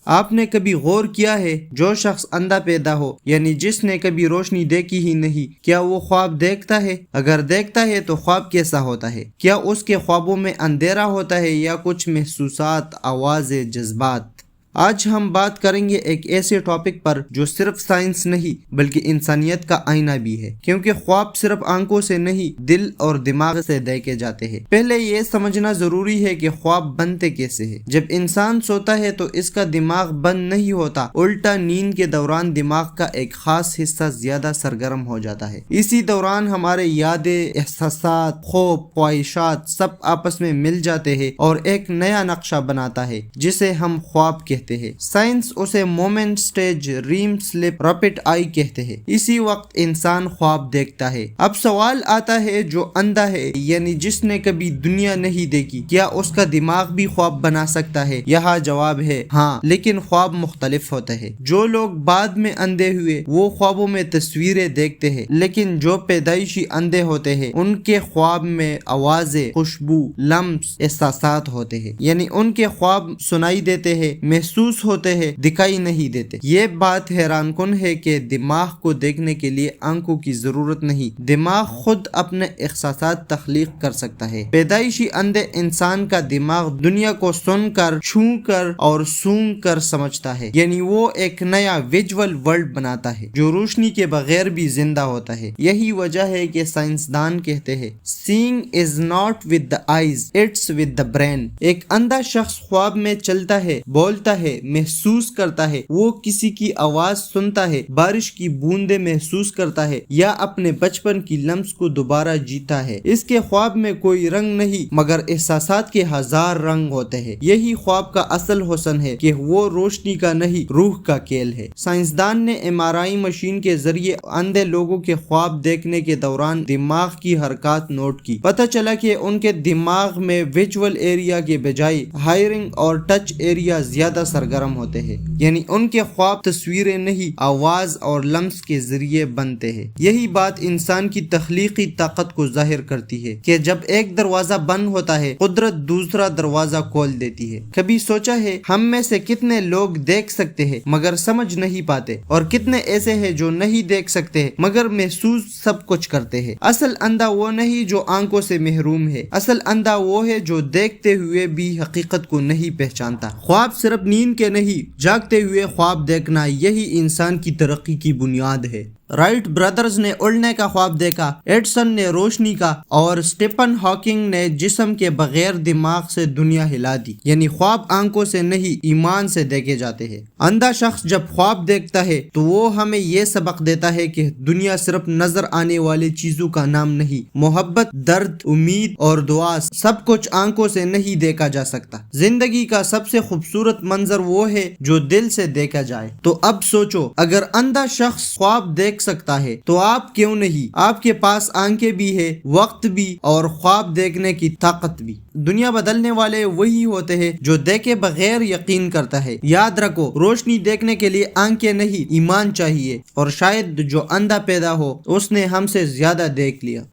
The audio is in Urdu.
آپ نے کبھی غور کیا ہے جو شخص اندھا پیدا ہو یعنی جس نے کبھی روشنی دیکھی ہی نہیں، کیا وہ خواب دیکھتا ہے؟ اگر دیکھتا ہے تو خواب کیسا ہوتا ہے؟ کیا اس کے خوابوں میں اندھیرا ہوتا ہے یا کچھ محسوسات، آوازیں، جذبات؟ آج ہم بات کریں گے ایک ایسے ٹاپک پر جو صرف سائنس نہیں بلکہ انسانیت کا آئینہ بھی ہے، کیونکہ خواب صرف آنکھوں سے نہیں دل اور دماغ سے دیکھے جاتے ہیں۔ پہلے یہ سمجھنا ضروری ہے کہ خواب بنتے کیسے ہیں۔ جب انسان سوتا ہے تو اس کا دماغ بند نہیں ہوتا، الٹا نیند کے دوران دماغ کا ایک خاص حصہ زیادہ سرگرم ہو جاتا ہے۔ اسی دوران ہمارے یادیں، احساسات، خوف، خواہشات سب آپس میں مل جاتے ہیں اور ایک نیا نقشہ بناتا ہے جسے ہم خواب کہتے ہیں۔ سائنس اسے مومنٹ، سٹیج، ریم سلپ، رپٹ آئی کہتے ہیں۔ اسی وقت انسان خواب دیکھتا ہے۔ اب سوال آتا ہے جو اندھا ہے یعنی جس نے کبھی دنیا نہیں دیکھی، کیا اس کا دماغ بھی خواب بنا سکتا ہے؟ یہاں جواب ہے ہاں، لیکن خواب مختلف ہوتا ہے۔ جو لوگ بعد میں اندھے ہوئے وہ خوابوں میں تصویریں دیکھتے ہیں، لیکن جو پیدائشی اندھے ہوتے ہیں ان کے خواب میں آوازیں، خوشبو، لمس، احساسات ہوتے ہیں، یعنی ان کے خواب سنائی دیتے ہیں، محسوس ہوتے ہیں، دکھائی نہیں دیتے۔ یہ بات حیران کن ہے کہ دماغ کو دیکھنے کے لیے آنکھوں کی ضرورت نہیں، دماغ خود اپنے احساسات تخلیق کر سکتا ہے۔ پیدائشی اندھے انسان کا دماغ دنیا کو سن کر، چھو کر اور سونگ کر سمجھتا ہے، یعنی وہ ایک نیا ویژول ورلڈ بناتا ہے جو روشنی کے بغیر بھی زندہ ہوتا ہے۔ یہی وجہ ہے کہ سائنسدان کہتے ہیں seeing is not with the eyes, it's with the brain۔ ایک اندھا شخص خواب میں چلتا ہے، بولتا ہے، محسوس کرتا ہے، وہ کسی کی آواز سنتا ہے، بارش کی بوندیں محسوس کرتا ہے یا اپنے بچپن کی لمس کو دوبارہ جیتا ہے۔ اس کے خواب میں کوئی رنگ نہیں مگر احساسات کے ہزار رنگ ہوتے ہیں۔ یہی خواب کا اصل حسن ہے کہ وہ روشنی کا نہیں، روح کا کھیل ہے۔ سائنسدان نے MRI مشین کے ذریعے اندھے لوگوں کے خواب دیکھنے کے دوران دماغ کی حرکات نوٹ کی۔ پتہ چلا کہ ان کے دماغ میں ویژول ایریا کے بجائے ہائرنگ اور ٹچ ایریا زیادہ سرگرم ہوتے ہیں، یعنی ان کے خواب تصویریں نہیں، آواز اور لمس کے ذریعے بنتے ہیں۔ یہی بات انسان کی تخلیقی طاقت کو ظاہر کرتی ہے کہ جب ایک دروازہ بند ہوتا ہے قدرت دوسرا دروازہ کھول دیتی ہے۔ کبھی سوچا ہے ہم میں سے کتنے لوگ دیکھ سکتے ہیں مگر سمجھ نہیں پاتے، اور کتنے ایسے ہیں جو نہیں دیکھ سکتے مگر محسوس سب کچھ کرتے ہیں؟ اصل اندھا وہ نہیں جو آنکھوں سے محروم ہے، اصل اندھا وہ ہے جو دیکھتے ہوئے بھی حقیقت کو نہیں پہچانتا۔ خواب صرف نیند کے نہیں، جاگتے ہوئے خواب دیکھنا یہی انسان کی ترقی کی بنیاد ہے۔ رائٹ برادرز نے اڑنے کا خواب دیکھا، ایڈسن نے روشنی کا، اور اسٹیفن ہاکنگ نے جسم کے بغیر دماغ سے دنیا ہلا دی۔ یعنی خواب آنکھوں سے نہیں، ایمان سے دیکھے جاتے ہیں۔ اندھا شخص جب خواب دیکھتا ہے تو وہ ہمیں یہ سبق دیتا ہے کہ دنیا صرف نظر آنے والی چیزوں کا نام نہیں، محبت، درد، امید اور دعا سب کچھ آنکھوں سے نہیں دیکھا جا سکتا۔ زندگی کا سب سے خوبصورت منظر وہ ہے جو دل سے دیکھا جائے۔ تو اب سوچو، اگر اندھا شخص خواب دیکھ سکتا ہے تو آپ کیوں نہیں؟ آپ کے پاس آنکھیں بھی ہے، وقت بھی، اور خواب دیکھنے کی طاقت بھی۔ دنیا بدلنے والے وہی ہوتے ہیں جو دیکھے بغیر یقین کرتا ہے۔ یاد رکھو، روشنی دیکھنے کے لیے آنکھیں نہیں، ایمان چاہیے، اور شاید جو اندھا پیدا ہو اس نے ہم سے زیادہ دیکھ لیا۔